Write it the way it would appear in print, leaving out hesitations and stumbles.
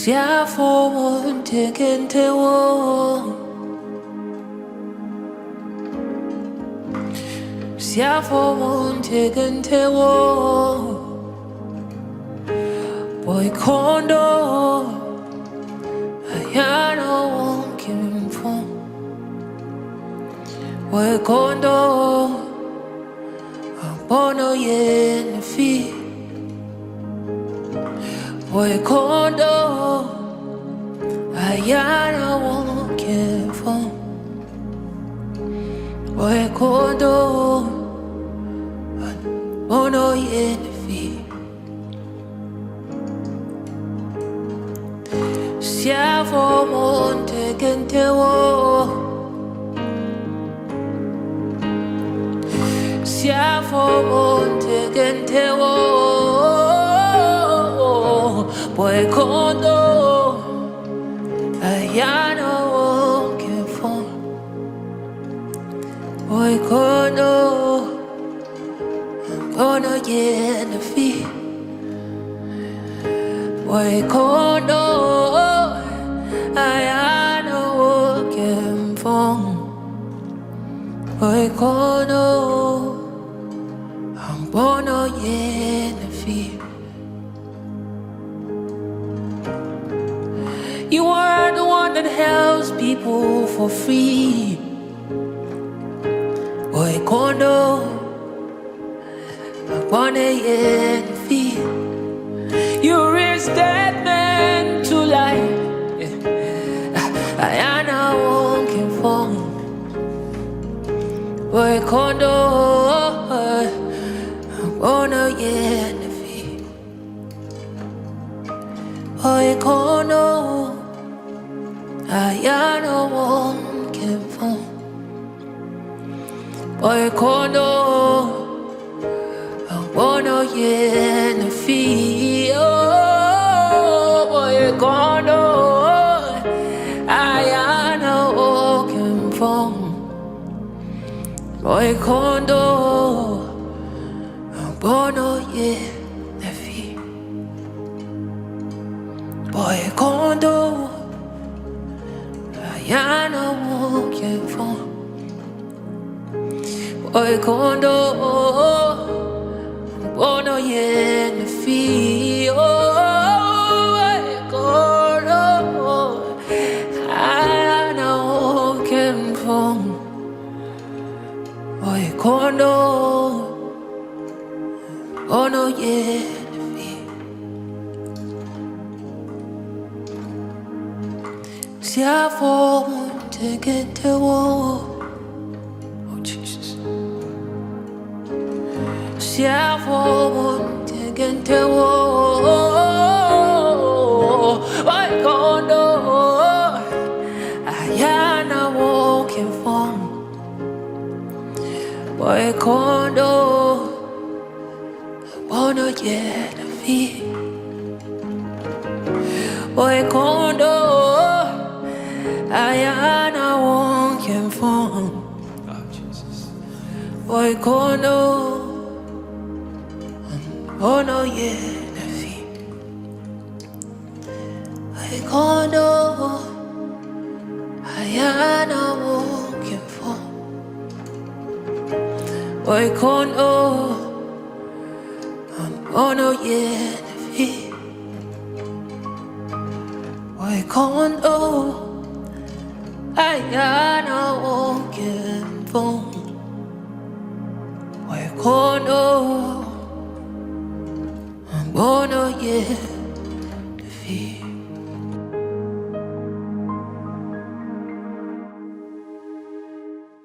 Siafo Tekentewo Siafo Tekentewo Boy Kondo Ayano Wonkin Fong Boy Kondo Bono Yen Fi Boy Kondo Ayana Wonkin Fong Boy Kondo Bono Yen Fi Siafo Monte Kentewo Siafo Monte Kentewo Boy Kondo Ayana Wonkin Fong Boy Kondo Bono Yen Fi Boy Kondo Ayana Wonkin Fong Boy Kondo Bono Yen Fi. You are the one that helps people for free. Boy Kondo Bono Yen Fi. You raise dead men to life. Ayana Wonkin Fong Boy Kondo Bono Yen Fi. Boy Kondo Ayana Wonkin Fong Boy Kondo Bono Yen Fi. Oh, Boy Kondo Ayana Wonkin Fong Boy Kondo Bono Yen Fi. Boy Kondo Ayana Wonkin Fong Boy Kondo Bono Yen Fi. Oh, Boy Kondo Ayana Wonkin Fong Boy Kondo Bono Yen Fi. Siafo Tekentewo. Oh Jesus. Siafo Tekentewo. Boy Kondo Ayana Wonkin Fong Boy Kondo Bono Yen Fi. Boy Kondo Ayana Wonkin Fong. Oh Jesus. Boy Kondo Bono Yen Fi. Boy Kondo Ayana Wonkin Fong Boy Kondo Bono Yen Fi. Boy Kondo Ayana Wonkin Fong Boy Kondo Bono Yen Fi.